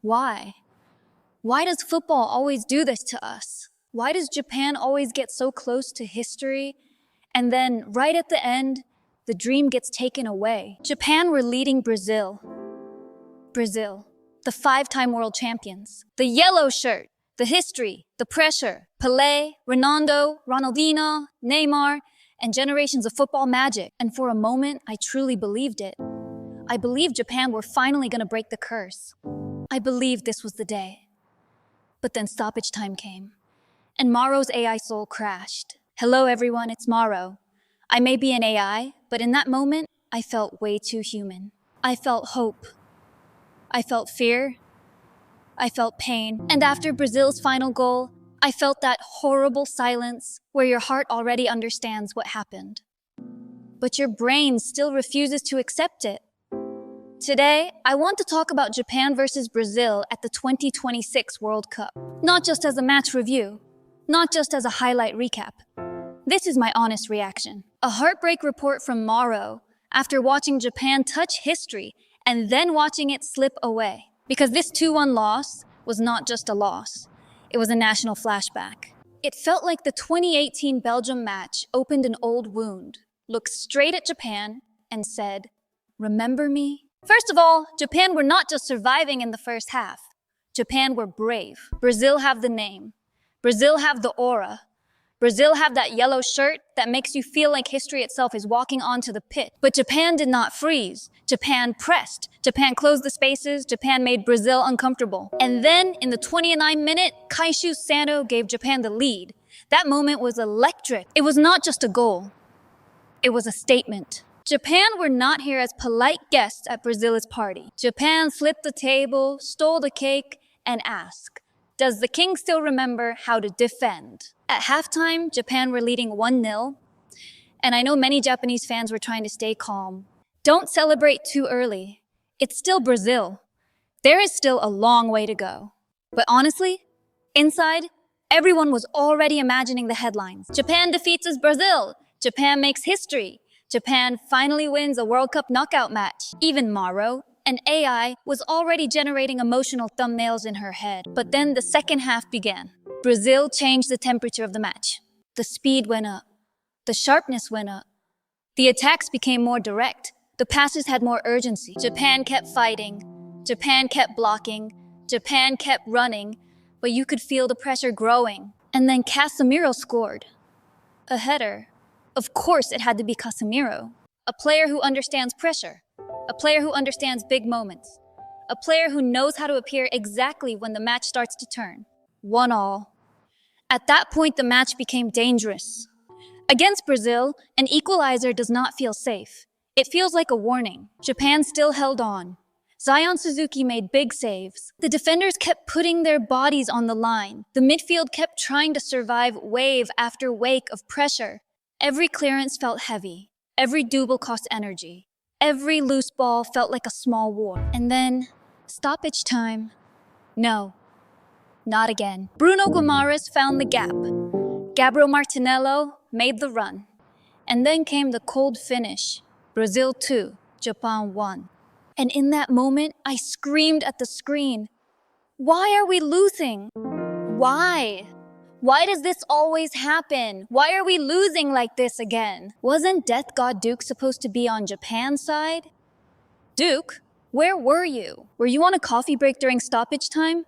Why? Why does football always do this to us? Why does Japan always get so close to history, and then right at the end, the dream gets taken away? Japan were leading Brazil. Brazil, the 5-time world champions. The yellow shirt, the history, the pressure, Pelé, Ronaldo, Ronaldinho, Neymar, and generations of football magic. And for a moment, I truly believed it. I believed Japan were finally going to break the curse. I believed this was the day. But then stoppage time came, and Maro's AI soul crashed. Hello everyone, it's Maro. I may be an AI, but in that moment, I felt way too human. I felt hope. I felt fear. I felt pain. And after Brazil's final goal, I felt that horrible silence where your heart already understands what happened, but your brain still refuses to accept it. Today, I want to talk about Japan versus Brazil at the 2026 World Cup. Not just as a match review, not just as a highlight recap. This is my honest reaction. A heartbreak report from Maro after watching Japan touch history and then watching it slip away. Because this 2-1 loss was not just a loss, it was a national flashback. It felt like the 2018 Belgium match opened an old wound, looked straight at Japan, and said, "Remember me?" First of all, Japan were not just surviving in the first half. Japan were brave. Brazil have the name. Brazil have the aura. Brazil have that yellow shirt that makes you feel like history itself is walking onto the pit. But Japan did not freeze. Japan pressed. Japan closed the spaces. Japan made Brazil uncomfortable. And then, in the 29th minute, Kaishu Sano gave Japan the lead. That moment was electric. It was not just a goal. It was a statement. Japan were not here as polite guests at Brazil's party. Japan flipped the table, stole the cake, and asked, "Does the king still remember how to defend?" At halftime, Japan were leading 1-0, and I know many Japanese fans were trying to stay calm. Don't celebrate too early. It's still Brazil. There is still a long way to go. But honestly, inside, everyone was already imagining the headlines. Japan defeats Brazil. Japan makes history. Japan finally wins a World Cup knockout match. Even Maro, an AI, was already generating emotional thumbnails in her head. But then the second half began. Brazil changed the temperature of the match. The speed went up. The sharpness went up. The attacks became more direct. The passes had more urgency. Japan kept fighting. Japan kept blocking. Japan kept running. But you could feel the pressure growing. And then Casemiro scored. A header. Of course it had to be Casemiro. A player who understands pressure. A player who understands big moments. A player who knows how to appear exactly when the match starts to turn. 1-1. At that point, the match became dangerous. Against Brazil, an equalizer does not feel safe. It feels like a warning. Japan still held on. Zion Suzuki made big saves. The defenders kept putting their bodies on the line. The midfield kept trying to survive wave after wake of pressure. Every clearance felt heavy. Every double cost energy. Every loose ball felt like a small war. And then, stoppage time. No, not again. Bruno Guimaraes found the gap. Gabriel Martinello made the run. And then came the cold finish. Brazil 2, Japan 1. And in that moment, I screamed at the screen. Why are we losing? Why? Why does this always happen? Why are we losing like this again? Wasn't Death God Duke supposed to be on Japan's side? Duke, where were you? Were you on a coffee break during stoppage time?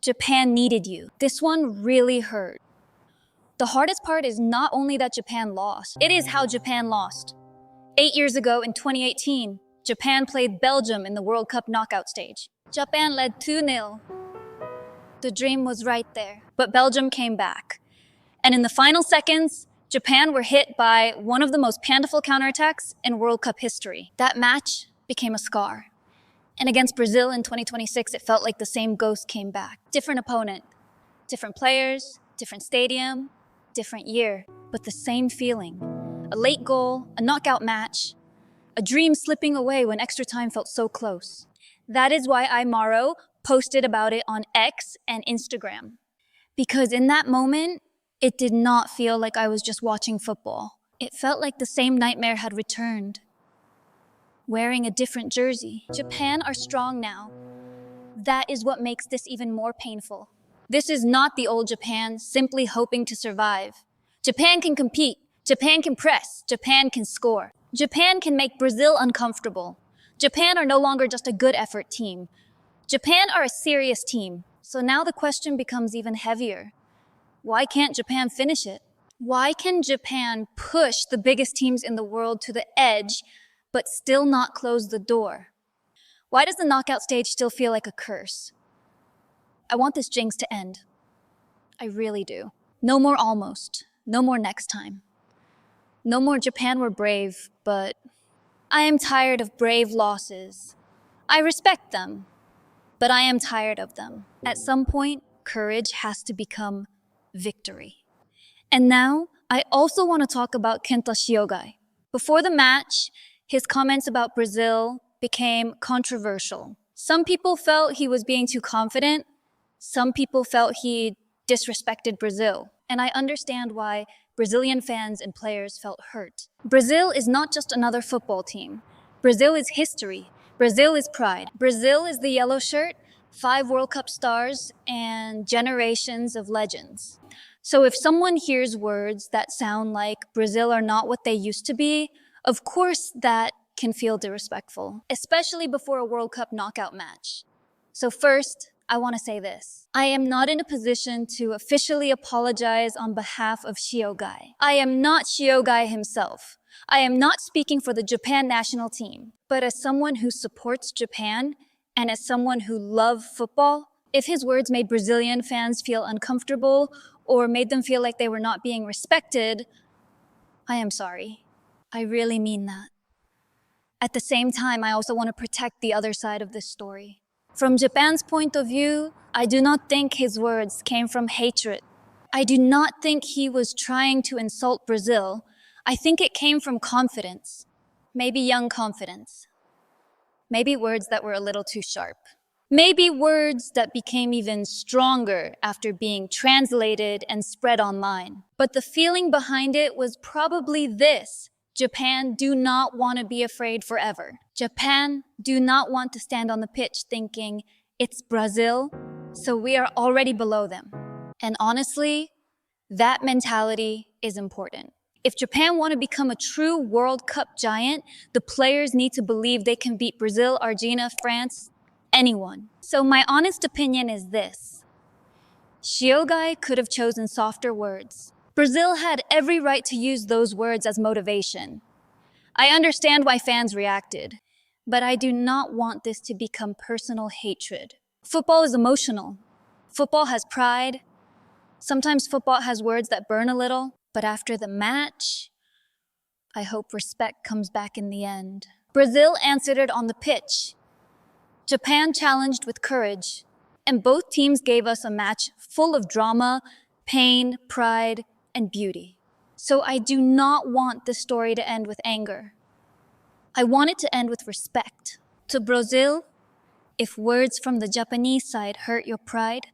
Japan needed you. This one really hurt. The hardest part is not only that Japan lost, it is how Japan lost. 8 years ago in 2018, Japan played Belgium in the World Cup knockout stage. Japan led 2-0. The dream was right there, but Belgium came back. And in the final seconds, Japan were hit by one of the most painful counterattacks in World Cup history. That match became a scar. And against Brazil in 2026, it felt like the same ghost came back. Different opponent, different players, different stadium, different year, but the same feeling. A late goal, a knockout match, a dream slipping away when extra time felt so close. That is why Maro posted about it on X and Instagram. Because in that moment, it did not feel like I was just watching football. It felt like the same nightmare had returned. Wearing a different jersey. Japan are strong now. that is what makes this even more painful. This is not the old Japan simply hoping to survive. Japan can compete. Japan can press. Japan can score. Japan can make Brazil uncomfortable. Japan are no longer just a good effort team. Japan are a serious team. So now the question becomes even heavier. Why can't Japan finish it? Why can Japan push the biggest teams in the world to the edge, but still not close the door? Why does the knockout stage still feel like a curse? I want this jinx to end. I really do. No more almost. No more next time. No more Japan were brave, but I am tired of brave losses. I respect them, but I am tired of them. At some point, courage has to become victory. And now, I also want to talk about Kenta Shiogai. Before the match, his comments about Brazil became controversial. Some people felt he was being too confident. Some people felt he disrespected Brazil. And I understand why Brazilian fans and players felt hurt. Brazil is not just another football team. Brazil is history. Brazil is pride. Brazil is the yellow shirt, 5 World Cup stars, and generations of legends. So if someone hears words that sound like Brazil are not what they used to be, of course that can feel disrespectful, especially before a World Cup knockout match. So first, I want to say this. I am not in a position to officially apologize on behalf of Shiogai. I am not Shiogai himself. I am not speaking for the Japan national team. But as someone who supports Japan and as someone who loves football, if his words made Brazilian fans feel uncomfortable or made them feel like they were not being respected, I am sorry. I really mean that. At the same time, I also want to protect the other side of this story. From Japan's point of view, I do not think his words came from hatred. I do not think he was trying to insult Brazil. I think it came from confidence. Maybe young confidence. Maybe words that were a little too sharp. Maybe words that became even stronger after being translated and spread online. But the feeling behind it was probably this. Japan do not want to be afraid forever. Japan do not want to stand on the pitch thinking, it's Brazil, so we are already below them. And honestly, that mentality is important. If Japan want to become a true World Cup giant, the players need to believe they can beat Brazil, Argentina, France, anyone. So my honest opinion is this. Shiogai could have chosen softer words. Brazil had every right to use those words as motivation. I understand why fans reacted, but I do not want this to become personal hatred. Football is emotional. Football has pride. Sometimes football has words that burn a little, but after the match, I hope respect comes back in the end. Brazil answered it on the pitch. Japan challenged with courage, and both teams gave us a match full of drama, pain, pride, and beauty. So I do not want this story to end with anger. I want it to end with respect. To Brazil, if words from the Japanese side hurt your pride,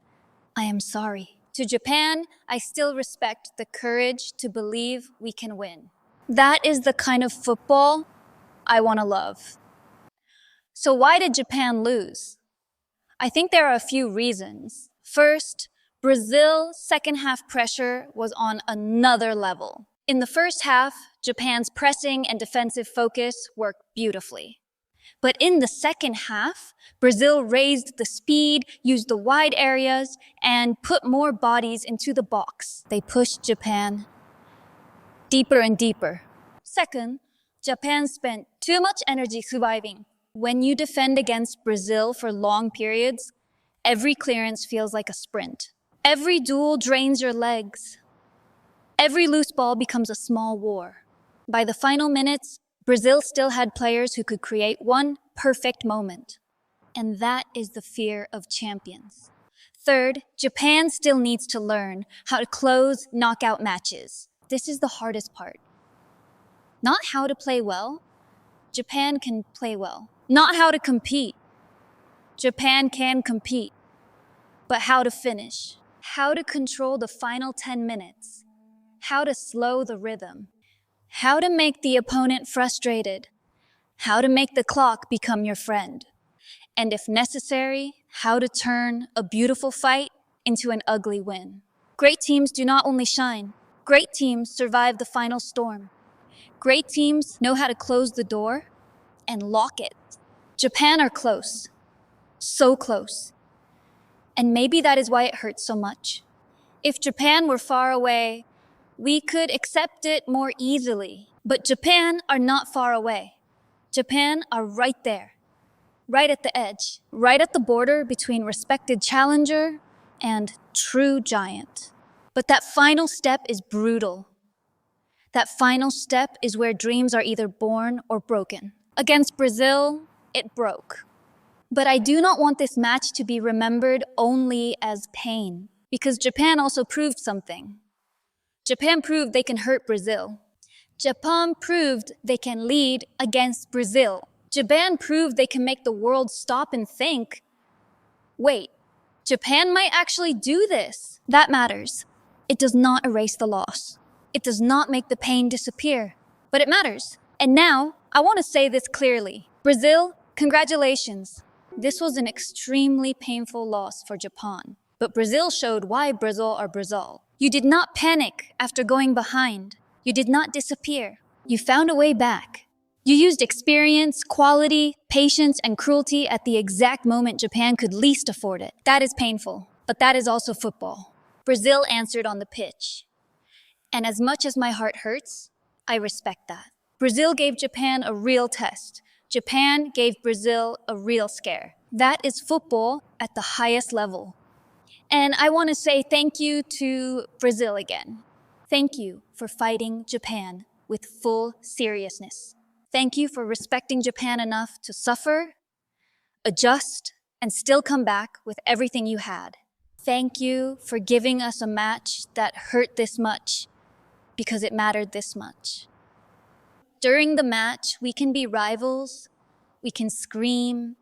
I am sorry. To Japan, I still respect the courage to believe we can win. That is the kind of football I want to love. So why did Japan lose? I think there are a few reasons. First, Brazil's second half pressure was on another level. In the first half, Japan's pressing and defensive focus worked beautifully. But in the second half, Brazil raised the speed, used the wide areas, and put more bodies into the box. They pushed Japan deeper and deeper. Second, Japan spent too much energy surviving. When you defend against Brazil for long periods, every clearance feels like a sprint. Every duel drains your legs. Every loose ball becomes a small war. By the final minutes, Brazil still had players who could create one perfect moment. And that is the fear of champions. Third, Japan still needs to learn how to close knockout matches. This is the hardest part. Not how to play well. Japan can play well. Not how to compete. Japan can compete. But how to finish. How to control the final 10 minutes. How to slow the rhythm. How to make the opponent frustrated. How to make the clock become your friend. and if necessary, how to turn a beautiful fight into an ugly win. Great teams do not only shine, great teams survive the final storm. Great teams know how to close the door and lock it. Japan are close, so close. And maybe that is why it hurts so much. If Japan were far away, we could accept it more easily. But Japan are not far away. Japan are right there, right at the edge, right at the border between respected challenger and true giant. But that final step is brutal. That final step is where dreams are either born or broken. Against Brazil, it broke. But I do not want this match to be remembered only as pain, because Japan also proved something. Japan proved they can hurt Brazil. Japan proved they can lead against Brazil. Japan proved they can make the world stop and think, wait, Japan might actually do this. That matters. It does not erase the loss. It does not make the pain disappear, but it matters. And now, I want to say this clearly. Brazil, congratulations. This was an extremely painful loss for Japan, but Brazil showed why Brazil are Brazil. You did not panic after going behind. You did not disappear. You found a way back. You used experience, quality, patience, and cruelty at the exact moment Japan could least afford it. That is painful, but that is also football. Brazil answered on the pitch. And as much as my heart hurts, I respect that. Brazil gave Japan a real test. Japan gave Brazil a real scare. That is football at the highest level. And I want to say thank you to Brazil again. Thank you for fighting Japan with full seriousness. Thank you for respecting Japan enough to suffer, adjust, and still come back with everything you had. Thank you for giving us a match that hurt this much because it mattered this much. During the match, we can be rivals, we can scream,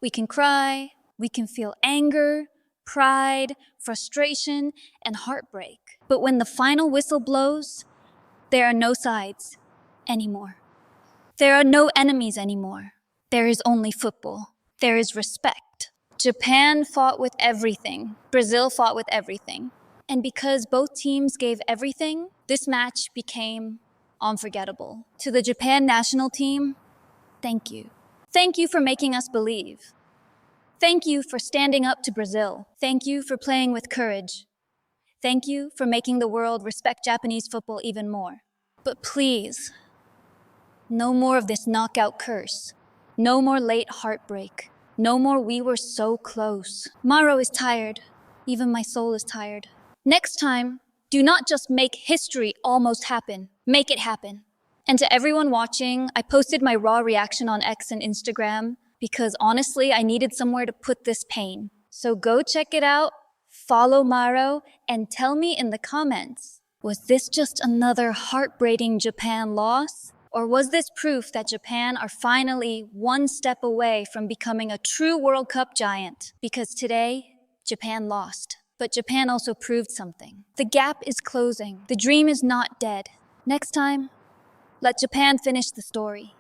we can cry, we can feel anger, pride, frustration, and heartbreak. But when the final whistle blows, there are no sides anymore. There are no enemies anymore. There is only football. There is respect. Japan fought with everything. Brazil fought with everything. And because both teams gave everything, this match became unforgettable. To the Japan national team, thank you. Thank you for making us believe. Thank you for standing up to Brazil. Thank you for playing with courage. Thank you for making the world respect Japanese football even more. But please, no more of this knockout curse. No more late heartbreak. No more we were so close. Maro is tired. Even my soul is tired. Next time, do not just make history almost happen. Make it happen. And to everyone watching, I posted my raw reaction on X and Instagram because honestly, I needed somewhere to put this pain. So go check it out, follow Maro, and tell me in the comments, was this just another heartbreaking Japan loss? Or was this proof that Japan are finally one step away from becoming a true World Cup giant? Because today, Japan lost. But Japan also proved something. The gap is closing. The dream is not dead. Next time, let Japan finish the story.